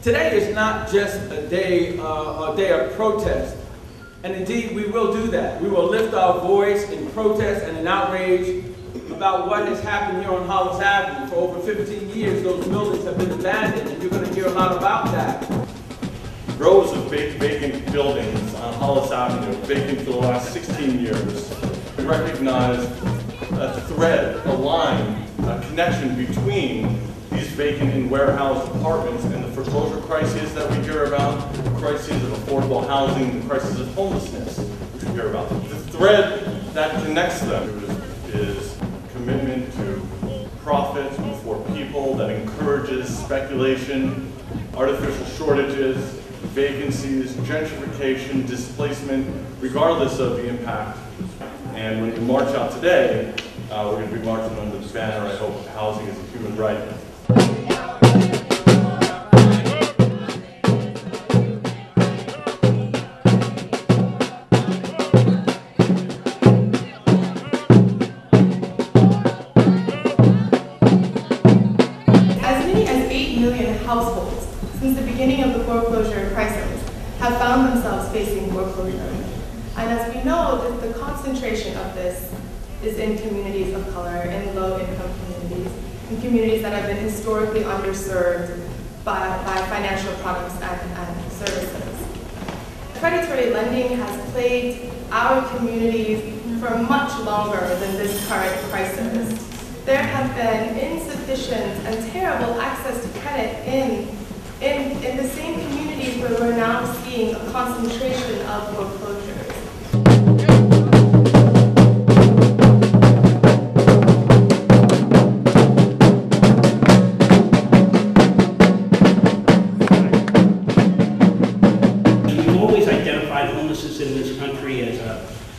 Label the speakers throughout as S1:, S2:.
S1: Today is not just a day of protest. And indeed, we will do that. We will lift our voice in protest and in outrage about what has happened here on Hollis Avenue. For over 15 years, those buildings have been abandoned, and you're going to hear a lot about that.
S2: Rows of vacant buildings on Hollis Avenue, vacant for the last 16 years. We recognize a thread, a line, a connection between these vacant and warehouse apartments and the foreclosure crises that we hear about, the crises of affordable housing, the crisis of homelessness, which we hear about. The thread that connects them is commitment to profit for people, that encourages speculation, artificial shortages, vacancies, gentrification, displacement, regardless of the impact. And when we march out today, we're going to be marching under the banner, I hope, housing is a human right.
S3: As many as 8 million households since the beginning of the foreclosure crisis have found themselves facing foreclosure. And as we know, the concentration of this is in communities of color, in low-income communities, in communities that have been historically underserved by financial products and services. Predatory lending has plagued our communities for much longer than this current crisis. There have been insufficient and terrible access to credit in the same communities where we're now seeing a concentration of foreclosures.
S4: In this country as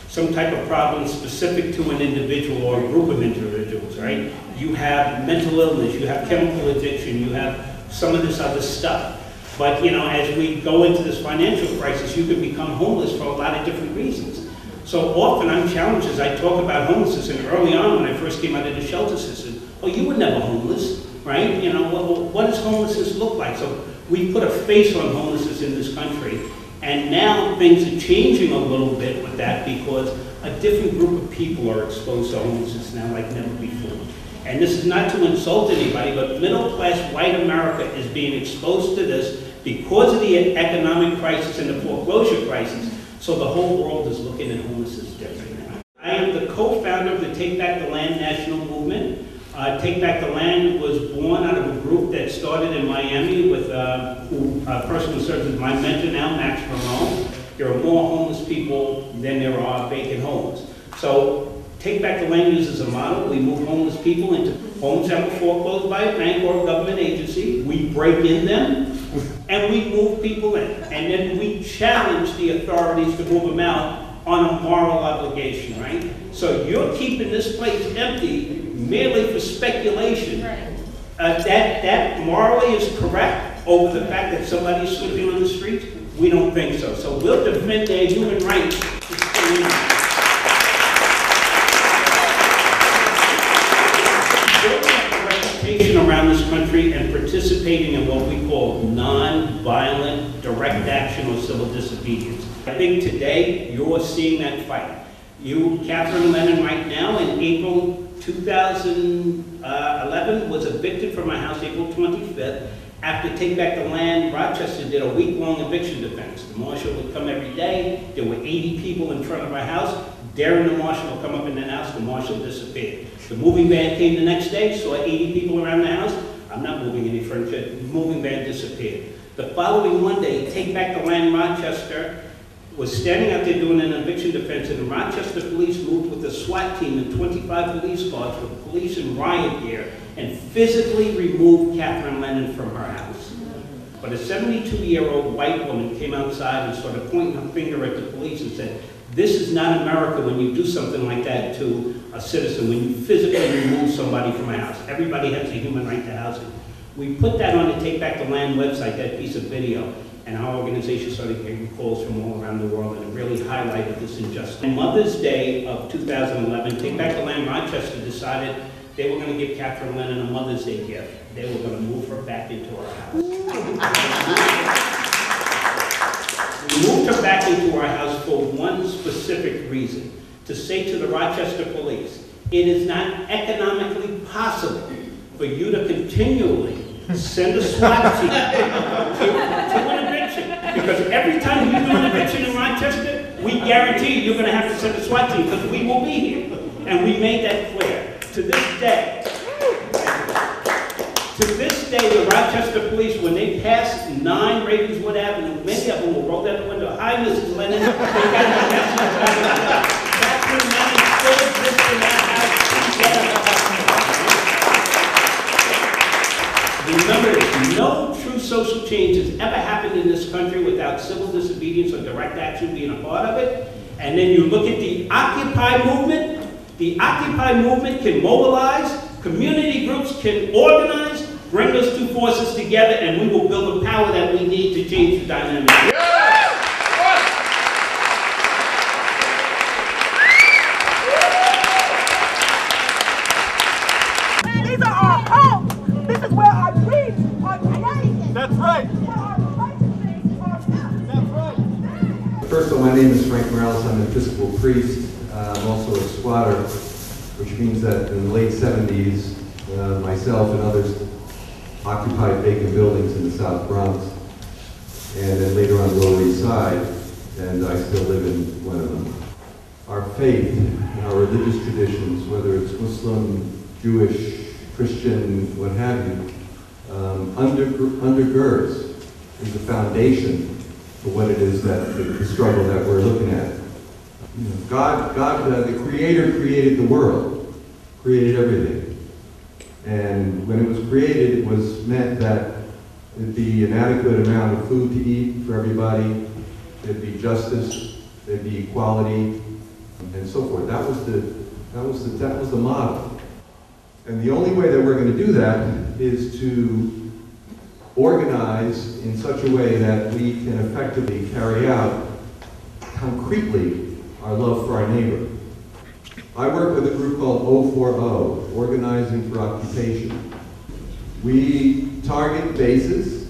S4: some type of problem specific to an individual or a group of individuals, right? You have mental illness, you have chemical addiction, you have some of this other stuff. But, you know, as we go into this financial crisis, you can become homeless for a lot of different reasons. So often I'm challenged as I talk about homelessness, and early on when I first came out of the shelter system, oh, you were never homeless, right? You know, what does homelessness look like? So we put a face on homelessness in this country. And now things are changing a little bit with that because a different group of people are exposed to homelessness now like never before. And this is not to insult anybody, but middle-class white America is being exposed to this because of the economic crisis and the foreclosure crisis. So the whole world is looking at homelessness differently now. I am the co-founder of the Take Back the Land national movement. Take Back the Land was born out of a group that started in Miami with a person who serves as my mentor now, Max Ramon. There are more homeless people than there are vacant homes. So Take Back the Land uses a model. We move homeless people into homes that were foreclosed by a bank or a government agency. We break in them and we move people in. And then we challenge the authorities to move them out on a moral obligation, right? So you're keeping this place empty merely for speculation. Right. That morally is correct over the fact that somebody's sleeping on the streets? We don't think so. So we'll defend their human rights to stay in. Building up a reputation around this country and participating in what we call non-violent direct action or civil disobedience. I think today you're seeing that fight. Catherine Lennon right now in April 2011 was evicted from her house April 25th after Take Back the Land. Rochester did a week-long eviction defense. The marshal would come every day. There were 80 people in front of her house. Daring the marshal would come up in that house. The marshal disappeared. The moving van came the next day, saw 80 people around the house. I'm not moving any furniture. The moving van disappeared. The following Monday, Take Back the Land Rochester was standing out there doing an eviction defense, and the Rochester police moved with a SWAT team and 25 police cars with police and riot gear and physically removed Catherine Lennon from her house. But a 72-year-old white woman came outside and started pointing her finger at the police and said, "This is not America when you do something like that to a citizen, when you physically remove somebody from a house. Everybody has a human right to housing." We put that on the Take Back the Land website, that piece of video. And our organization started getting calls from all around the world, and it really highlighted this injustice. On Mother's Day of 2011, Take Back the Land Rochester decided they were going to give Catherine Lennon a Mother's Day gift. They were going to move her back into her house. We moved her back into our house for one specific reason, to say to the Rochester police, it is not economically possible for you to continually send a SWAT team to an eviction. Because every time you do an eviction in Rochester, we guarantee you're going to have to send a SWAT team because we will be here. And we made that clear. To this day, the Rochester police, when they pass 9 Ravenswood Avenue, many of them will roll down the window, hi, Mrs. Lennon. They got the message. That's when money still exists in that house. Remember this, no true social change has ever happened in this country without civil disobedience or direct action being a part of it. And then you look at the Occupy movement. The Occupy movement can mobilize, community groups can organize, bring those two forces together, and we will build the power that we need to change the dynamic.
S5: These are our homes. This is where our dreams are created.
S2: That's right.
S5: That's right.
S6: First of all, my name is Frank Morales. I'm an Episcopal priest. I'm also a squatter, which means that in the late 70s, myself and others occupied vacant buildings in the South Bronx, and then later on the Lower East Side, and I still live in one of them. Our faith, our religious traditions, whether it's Muslim, Jewish, Christian, what have you, undergirds, is the foundation for what it is that the struggle that we're looking at. You know, God, the Creator created the world, created everything. And when it was created, it was meant that there'd be an adequate amount of food to eat for everybody, there'd be justice, there'd be equality, and so forth. That was the model. And the only way that we're going to do that is to organize in such a way that we can effectively carry out concretely our love for our neighbor. I work with a group called O4O, Organizing for Occupation. We target bases,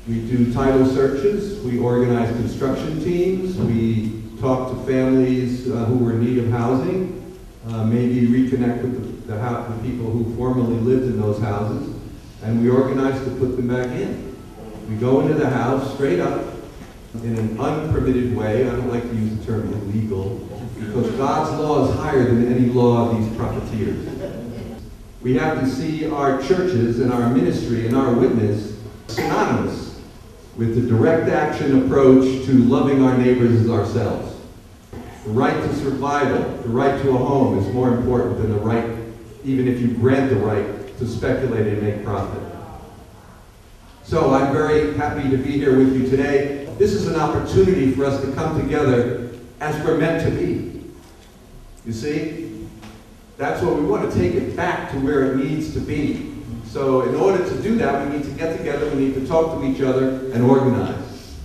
S6: we do title searches, we organize construction teams, we talk to families who were in need of housing, maybe reconnect with the people who formerly lived in those houses, and we organize to put them back in. We go into the house straight up in an unpermitted way. I don't like to use the term illegal, because God's law is higher than any law of these profiteers. We have to see our churches and our ministry and our witness synonymous with the direct action approach to loving our neighbors as ourselves. The right to survival, the right to a home is more important than the right, even if you grant the right, to speculate and make profit. So I'm very happy to be here with you today. This is an opportunity for us to come together as we're meant to be. You see? That's what we want to take it back to where it needs to be. So in order to do that, we need to get together, we need to talk to each other and organize.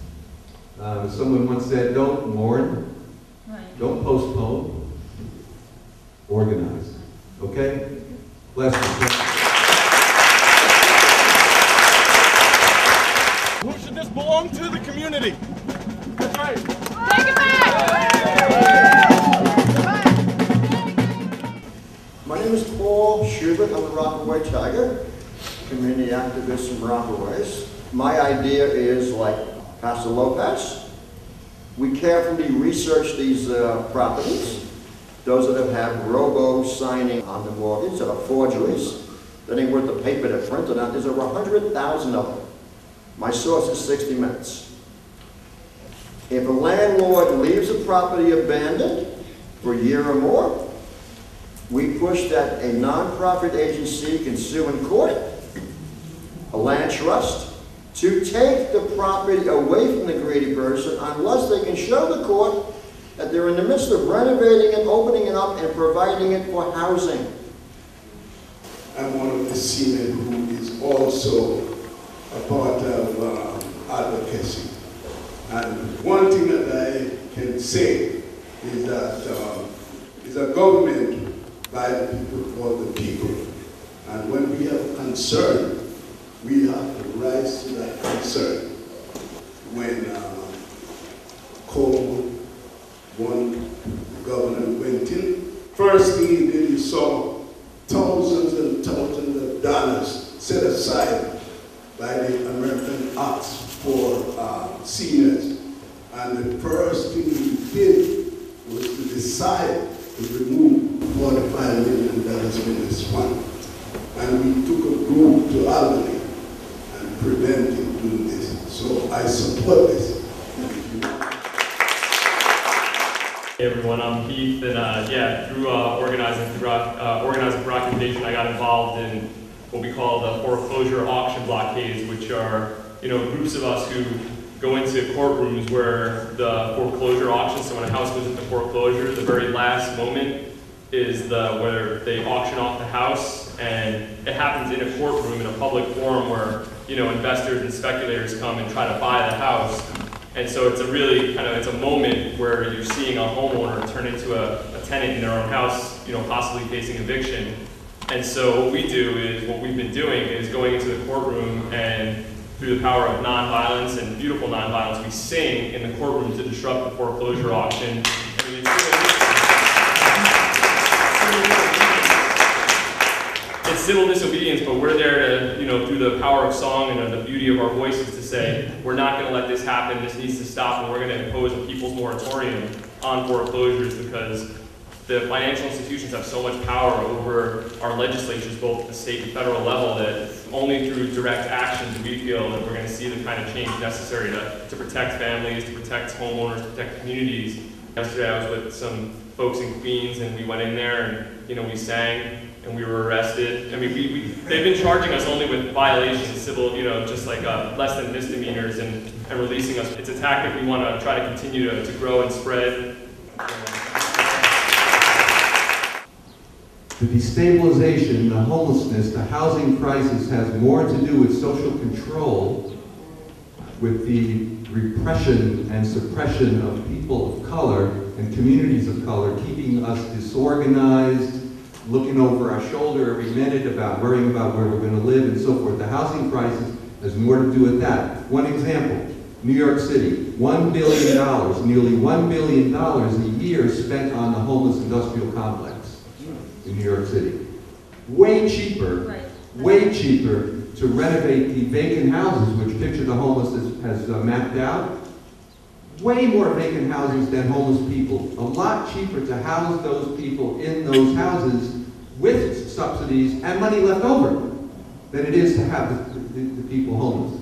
S6: Someone once said, don't mourn, don't postpone, organize. Okay? Bless you.
S2: Who should this belong to? The community. That's right.
S5: Take it back!
S7: My name is Paul Schubert. I'm a Rockaway Tiger, community activist from Rockaways. My idea is, like Pastor Lopez, we carefully research these properties, those that have robo-signing on the mortgage that are forgeries, that ain't worth the paper they're printed on. There's over 100,000 of them. My source is 60 Minutes. If a landlord leaves a property abandoned for a year or more, we push that a nonprofit agency can sue in court, a land trust, to take the property away from the greedy person unless they can show the court that they're in the midst of renovating it, opening it up, and providing it for housing.
S8: I'm one of the seamen who is also a part of advocacy. And one thing that I can say is that it's a government by the people for the people. And when we have concern, we have to rise to that concern. When and asked for seniors. And the first thing we did was to decide to remove $45 million in this fund. And we took a group to Albany and prevented doing this. So I support this. Thank you.
S9: Hey everyone, I'm Keith, and through organizing for occupation, I got involved in what we call the foreclosure auction blockades, which are groups of us who go into courtrooms where the foreclosure auction. So when a house goes into foreclosure, the very last moment is where they auction off the house, and it happens in a courtroom in a public forum where investors and speculators come and try to buy the house. And so it's a really it's a moment where you're seeing a homeowner turn into a tenant in their own house, possibly facing eviction. And so what we've been doing is going into the courtroom, and through the power of nonviolence and beautiful nonviolence, we sing in the courtroom to disrupt the foreclosure auction. It's civil disobedience, but we're there to, through the power of song and the beauty of our voices, to say, we're not going to let this happen, this needs to stop, and we're going to impose a people's moratorium on foreclosures, because the financial institutions have so much power over our legislatures, both at the state and federal level, that only through direct action do we feel that we're going to see the kind of change necessary to protect families, to protect homeowners, to protect communities. Yesterday I was with some folks in Queens, and we went in there and we sang, and we were arrested. I mean, they've been charging us only with violations, civil, just like less than misdemeanors, and releasing us. It's a tactic we want to try to continue to grow and spread.
S6: The destabilization, the homelessness, the housing crisis has more to do with social control, with the repression and suppression of people of color and communities of color, keeping us disorganized, looking over our shoulder every minute worrying about where we're going to live and so forth. The housing crisis has more to do with that. One example, New York City, $1 billion, nearly $1 billion a year spent on the homeless industrial complex in New York City. Way cheaper to renovate the vacant houses, which Picture the Homeless has mapped out. Way more vacant houses than homeless people. A lot cheaper to house those people in those houses with subsidies and money left over than it is to have the people homeless.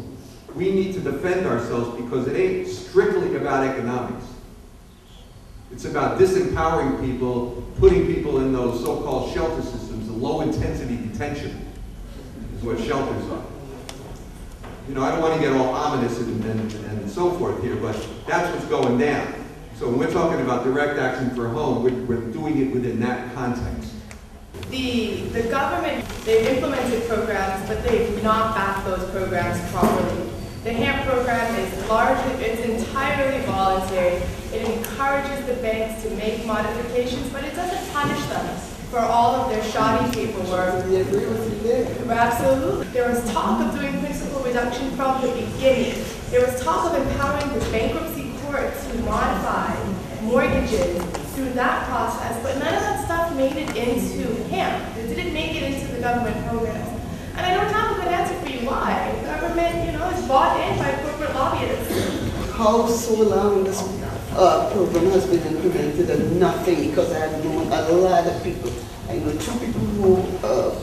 S6: We need to defend ourselves, because it ain't strictly about economics. It's about disempowering people, putting people in those so-called shelter systems, the low-intensity detention is what shelters are. I don't want to get all ominous and so forth here, but that's what's going down. So when we're talking about direct action for a home, we're doing it within that context.
S3: The government, they've implemented programs, but they've not backed those programs properly. The HAMP program it's entirely voluntary. It encourages the banks to make modifications, but it doesn't punish them for all of their shoddy paperwork.
S5: We agree with you there.
S3: Absolutely. There was talk of doing principal reduction from the beginning. There was talk of empowering the bankruptcy court to modify mortgages through that process, but none of that stuff made it into HAMP. It didn't make it into the government programs. And I don't have a good answer for you why. The government, is bought in by corporate lobbyists.
S5: How so long this program has been implemented and nothing, because I have known a lot of people. I know 2 people who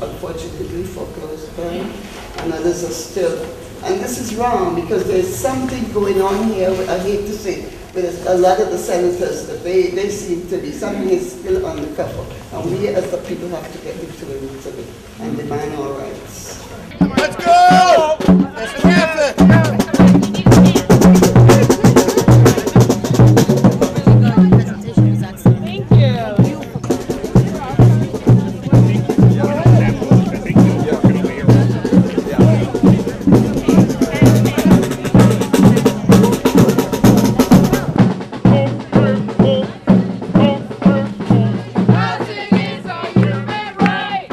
S5: unfortunately foreclosed upon, and others are still. And this is wrong, because there's something going on here, I hate to say, with a lot of the senators, that they seem to be, something is still on the cover. And we as the people have to get into the roots of it and demand our rights.
S10: Let's go! Let's happen!
S11: Housing is a human right.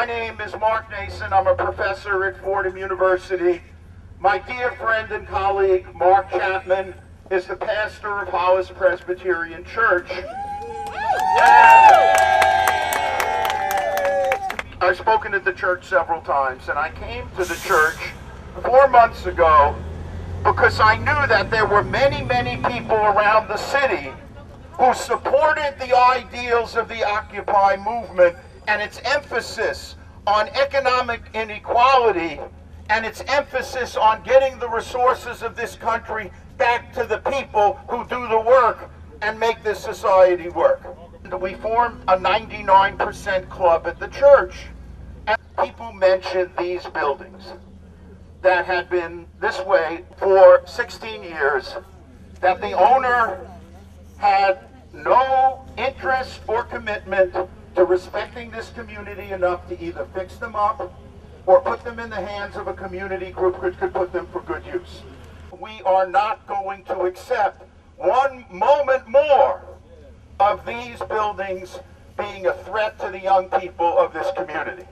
S10: My name is Mark Nason. I'm a professor at Fordham University. My dear friend and colleague, Mark Chapman, is the pastor of Hollis Presbyterian Church. I've spoken at the church several times, and I came to the church 4 months ago because I knew that there were many, many people around the city who supported the ideals of the Occupy movement and its emphasis on economic inequality and its emphasis on getting the resources of this country back to the people who do the work and make this society work. We formed a 99% club at the church, and people mentioned these buildings that had been this way for 16 years, that the owner had no interest or commitment to respecting this community enough to either fix them up or put them in the hands of a community group which could put them for good use. We are not going to accept one moment more of these buildings being a threat to the young people of this community.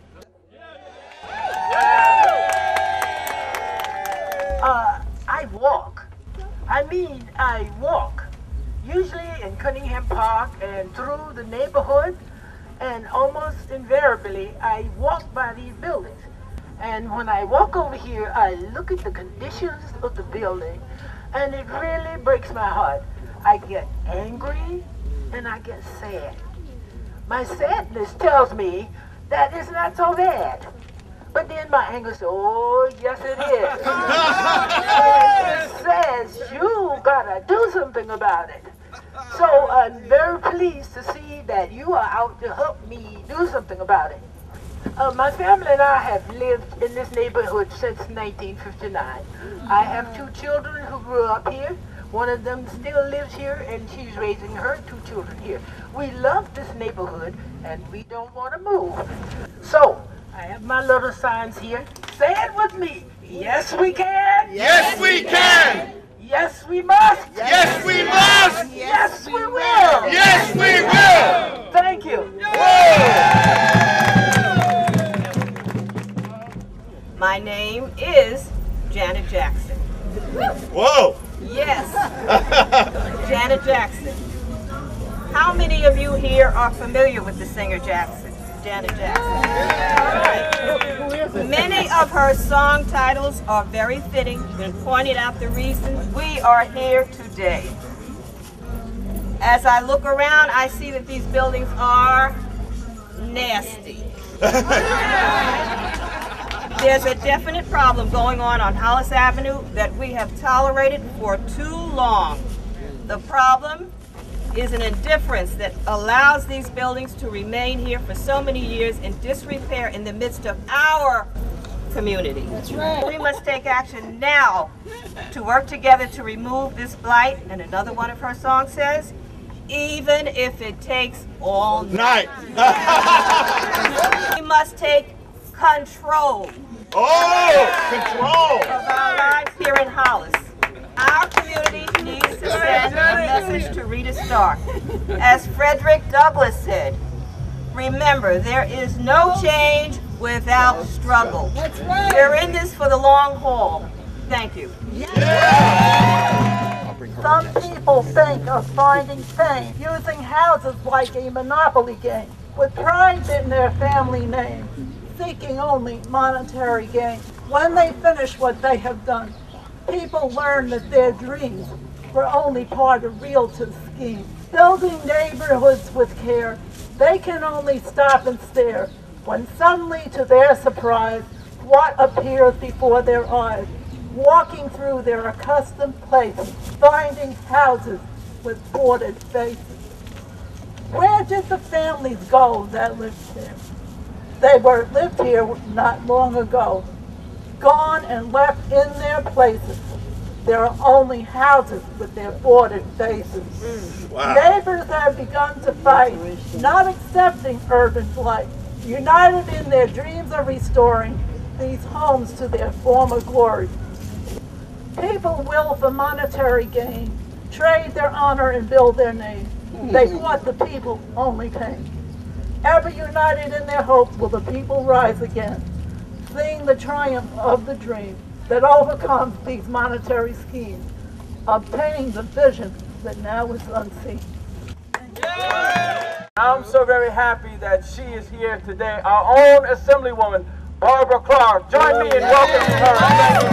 S11: I walk. I walk. Usually in Cunningham Park and through the neighborhood, and almost invariably I walk by these buildings. And when I walk over here, I look at the conditions of the building, and it really breaks my heart. I get angry and I get sad. My sadness tells me that it's not so bad. But then my anger says, oh, yes it is. And it says, you gotta do something about it. So I'm very pleased to see that you are out to help me do something about it. My family and I have lived in this neighborhood since 1959. I have 2 children who grew up here. One of them still lives here, and she's raising her 2 children here. We love this neighborhood, and we don't want to move. So, I have my little signs here. Say it with me. Yes, we can.
S10: Yes, we can.
S11: Yes, we must.
S10: Yes, we must.
S11: Yes, we will.
S10: Yes, we will.
S11: Thank you.
S12: My name is Janet Jackson.
S10: Whoa.
S12: Yes, Janet Jackson. How many of you here are familiar with the singer Jackson? Janet Jackson. Many of her song titles are very fitting and pointed out the reason we are here today. As I look around, I see that these buildings are nasty. There's a definite problem going on Hollis Avenue that we have tolerated for too long. The problem is an indifference that allows these buildings to remain here for so many years in disrepair in the midst of our community. That's right. We must take action now to work together to remove this blight. And another one of her songs says, even if it takes all night. We must take control.
S10: Control
S12: of our lives here in Hollis. Our community needs to send a message to Rita Stark. As Frederick Douglass said, remember, there is no change without struggle. That's right. We're in this for the long haul. Thank you.
S11: Some people think of finding fame using houses like a monopoly game, with pride in their family name, seeking only monetary gain. When they finish what they have done, people learn that their dreams were only part of realtors' schemes. Building neighborhoods with care, they can only stop and stare when suddenly, to their surprise, what appears before their eyes? Walking through their accustomed places, finding houses with boarded faces. Where did the families go that lived there? They lived here not long ago, gone and left in their places. There are only houses with their boarded faces. Wow. Neighbors have begun to fight, not accepting urban blight, united in their dreams of restoring these homes to their former glory. People will, for monetary gain, trade their honor and build their name. They bought the people only pain. Ever united in their hope will the people rise again, seeing the triumph of the dream that overcomes these monetary schemes, obtaining the vision that now is unseen.
S1: I'm so very happy that she is here today. Our own Assemblywoman, Barbara Clark. Join me in welcoming her and thanking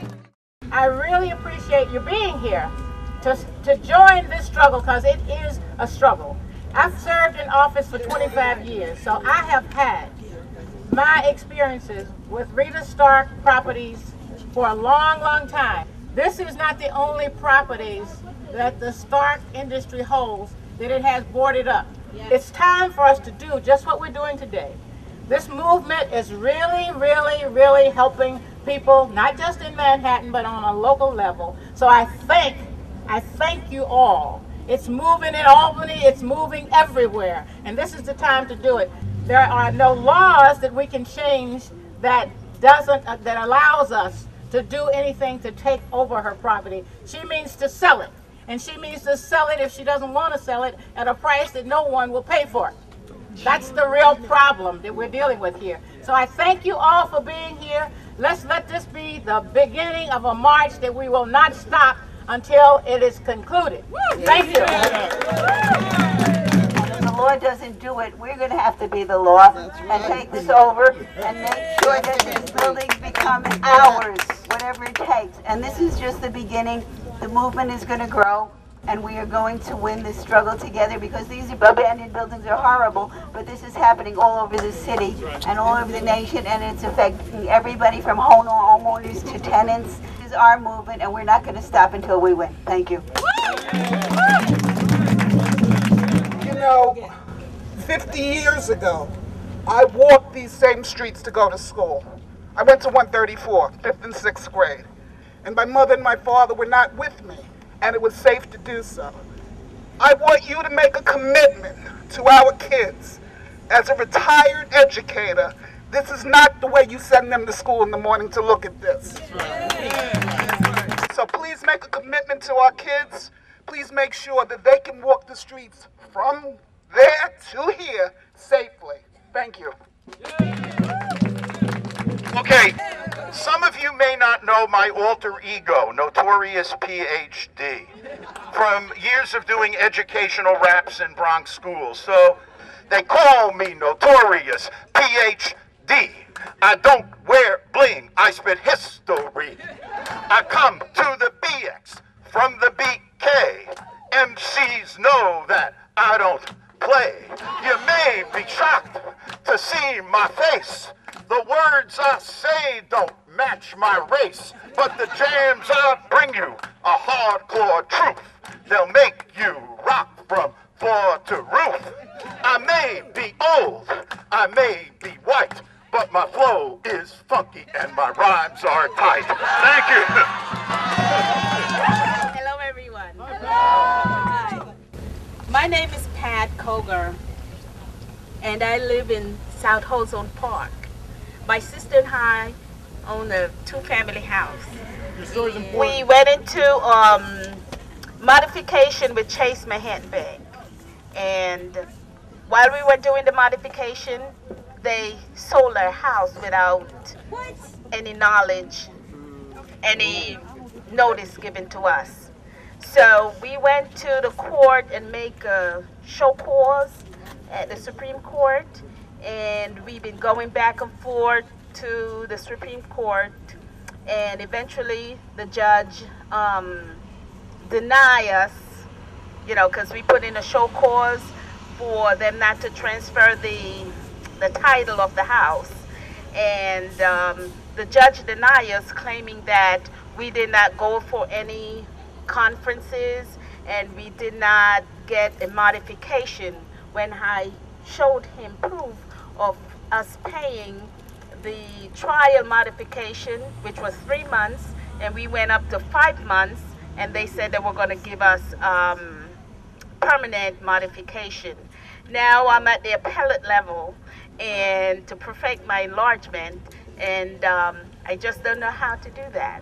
S1: her.
S11: I really appreciate you being here to join this struggle, because it is a struggle. I've served in office for 25 years, so I have had my experiences with Rita Stark properties for a long, long time. This is not the only properties that the Stark industry holds that it has boarded up. It's time for us to do just what we're doing today. This movement is really, really, really helping people, not just in Manhattan, but on a local level. So I thank you all. It's moving in Albany, it's moving everywhere, and this is the time to do it. There are no laws that we can change that allows us to do anything to take over her property. She means to sell it, and she means to sell it if she doesn't want to sell it at a price that no one will pay for it. That's the real problem that we're dealing with here. So I thank you all for being here. Let's let this be the beginning of a march that we will not stop until it is concluded. Thank you.
S13: If the law doesn't do it, we're going to have to be the law and take this over and make sure that these buildings become ours, whatever it takes. And this is just the beginning. The movement is going to grow, and we are going to win this struggle together, because these abandoned buildings are horrible, but this is happening all over the city and all over the nation, and it's affecting everybody from homeowners to tenants. This is our movement, and we're not going to stop until we win. Thank you.
S10: You know, 50 years ago, I walked these same streets to go to school. I went to 134, 5th and 6th grade, and my mother and my father were not with me, and it was safe to do so. I want you to make a commitment to our kids. As a retired educator, this is not the way you send them to school in the morning to look at this. So please make a commitment to our kids. Please make sure that they can walk the streets from there to here safely. Thank you.
S14: Okay, some of you may not know my alter ego, Notorious PhD, from years of doing educational raps in Bronx schools. So they call me Notorious PhD. I don't wear bling, I spit history. I come to the BX from the BK. MCs know that I don't play. You may be shocked to see my face. The words I say don't match my race, but the jams I bring you are hardcore truth. They'll make you rock from floor to roof. I may be old, I may be white, but my flow is funky and my rhymes are tight. Thank you.
S15: Hello, everyone. Hi. My name is Pat Koger, and I live in South Hawthorne Park. My sister and I own a two-family house. We went into modification with Chase Manhattan Bank, and while we were doing the modification, they sold our house without any knowledge, any notice given to us. So we went to the court and make a show cause at the Supreme Court, and we've been going back and forth to the Supreme Court, and eventually the judge denied us, you know, because we put in a show cause for them not to transfer the title of the house, and the judge denied us, claiming that we did not go for any conferences and we did not get a modification when I showed him proof of us paying the trial modification, which was 3 months, and we went up to 5 months, and they said they were going to give us permanent modification. Now I'm at the appellate level and to perfect my enlargement, and I just don't know how to do that.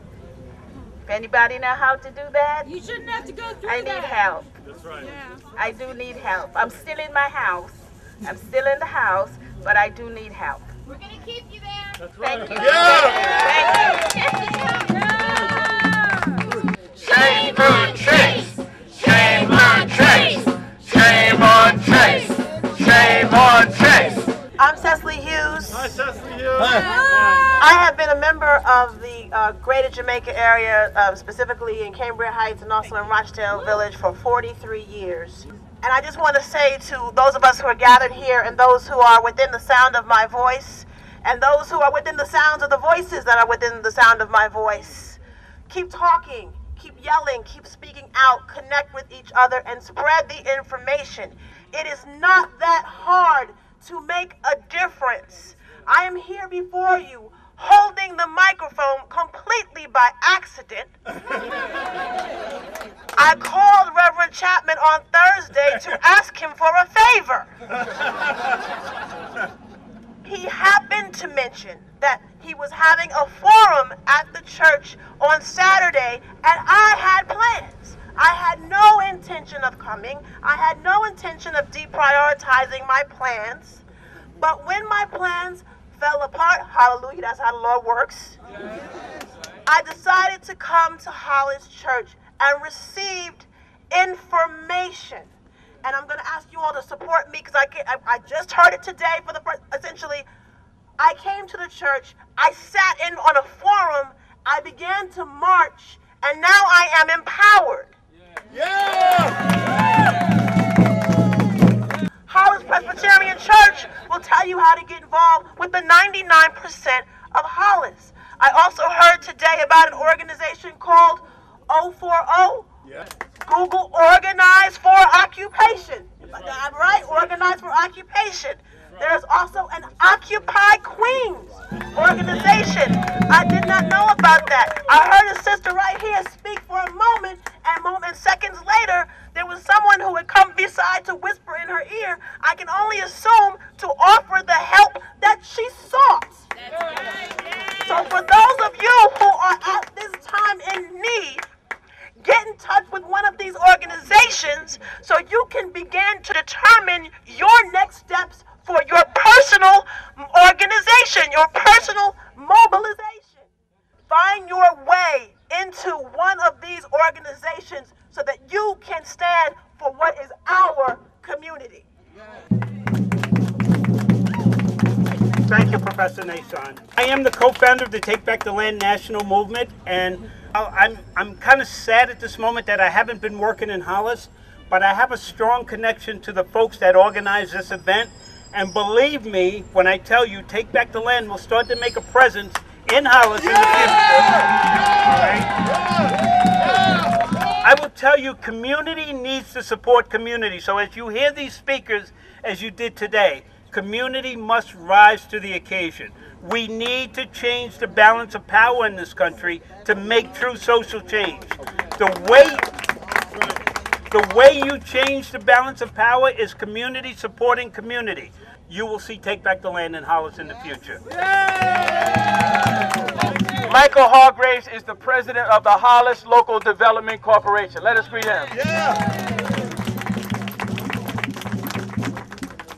S15: If anybody know how to do that?
S16: You shouldn't have to go through
S15: I need help.
S2: That's right.
S16: Yeah.
S15: I do need help. I'm still in my house. I'm still in the house, but I do need help.
S16: We're going to keep you there.
S2: That's right.
S15: Thank you.
S14: Yeah! Shame on Chase! Shame on Chase! Shame on Chase! Shame on Chase!
S17: I'm Cecily Hughes.
S2: Hi, Cecily Hughes.
S17: I have been a member of the Greater Jamaica area, specifically in Cambria Heights and also in Rochdale Village for 43 years. And I just want to say to those of us who are gathered here and those who are within the sound of my voice and those who are within the sounds of the voices that are within the sound of my voice, keep talking, keep yelling, keep speaking out, connect with each other and spread the information. It is not that hard to make a difference. I am here before you holding the microphone completely by accident. I called Reverend Chapman on Thursday to ask him for a favor. He happened to mention that he was having a forum at the church on Saturday, and I had plans. I had no intention of coming. I had no intention of deprioritizing my plans. But when my plans fell apart, hallelujah, that's how the Lord works, I decided to come to Hollis Church and received information. And I'm going to ask you all to support me because I just heard it today for the first, essentially, I came to the church, I sat in on a forum, I began to march, and now I am empowered. Hollis Presbyterian Church will tell you how to get involved with the 99% of Hollis. I also heard today about an organization called 040. Google Organize for Occupation. I'm right, Organize for Occupation. There's also an Occupy Queens organization. I did not know about that. I heard a sister right here speak for a moment, and seconds later, there was someone who had come beside to whisper in her ear, I can only assume to offer the help that she sought. So for those of you who are at this time in need, get in touch with one of these organizations so you can begin to determine your next steps for your personal organization, your personal mobilization. Find your way into one of these organizations so that you can stand for what is our community.
S4: Thank you, Professor Nason. I am the co-founder of the Take Back the Land National Movement, and I'm kind of sad at this moment that I haven't been working in Hollis, but I have a strong connection to the folks that organized this event. And believe me when I tell you, Take Back the Land will start to make a presence in Hollis in the future. I will tell you, community needs to support community. So as you hear these speakers, as you did today, community must rise to the occasion. We need to change the balance of power in this country to make true social change. The way you change the balance of power is community supporting community. You will see Take Back the Land in Hollis in the future.
S1: Michael Hargraves is the president of the Hollis Local Development Corporation. Let us greet him.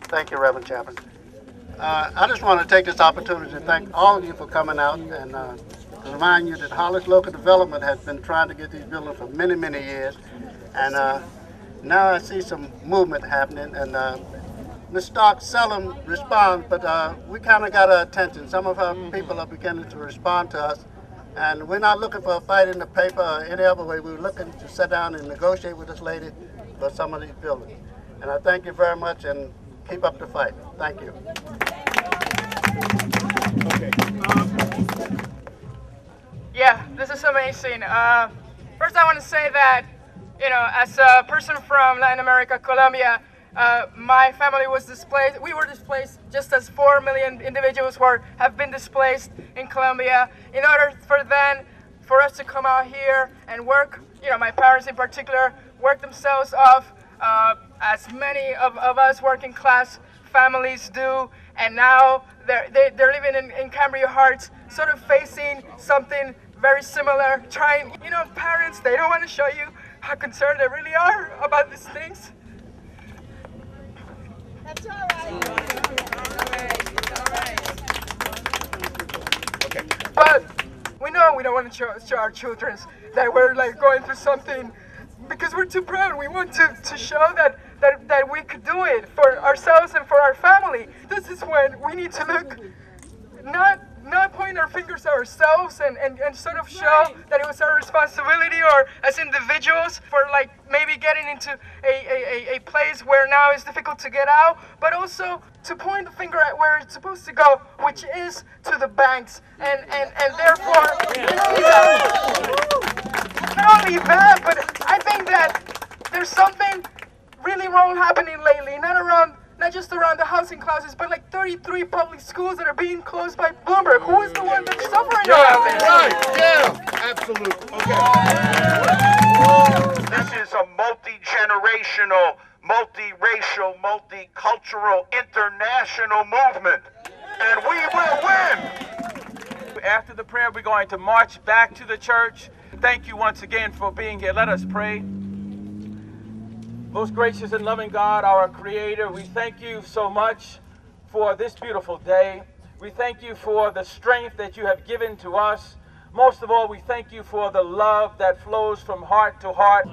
S18: Thank you, Reverend Chapman. I just want to take this opportunity to thank all of you for coming out and to remind you that Hollis Local Development has been trying to get these buildings for many, many years. And now I see some movement happening, and Ms. Stark seldom responds, but we kind of got her attention. Some of her people are beginning to respond to us, and we're not looking for a fight in the paper or any other way. We're looking to sit down and negotiate with this lady for some of these buildings. And I thank you very much, and keep up the fight. Thank you.
S19: Yeah, this is amazing. First, I want to say that, you know, as a person from Latin America, Colombia, my family was displaced. We were displaced just as 4 million individuals have been displaced in Colombia. In order for us to come out here and work, you know, my parents in particular, work themselves off, as many of us working class families do, and now they're living in Cambria Heights, sort of facing something very similar, trying, you know, know, parents, they don't want to show you how concerned they really are about these things.
S16: That's all right.
S19: Okay. But we know we don't want to show our children that we're like going through something because we're too proud. We want to show that we could do it for ourselves and for our family. This is when we need to look, not point our fingers at ourselves and sort of show that it was our responsibility or as individuals for like maybe getting into a place where now it's difficult to get out, but also to point the finger at where it's supposed to go, which is to the banks. And therefore, not only that, but I think that there's something really wrong happening lately, not just around the housing clauses, but like 33 public schools that are being closed by Bloomberg. Who is the one that's suffering around this?
S10: Right, yeah, absolutely. Okay. This is a multi-generational, multi-racial, multicultural, international movement, and we will win.
S1: After the prayer, we're going to march back to the church. Thank you once again for being here. Let us pray. Most gracious and loving God, our Creator, we thank you so much for this beautiful day. We thank you for the strength that you have given to us. Most of all, we thank you for the love that flows from heart to heart.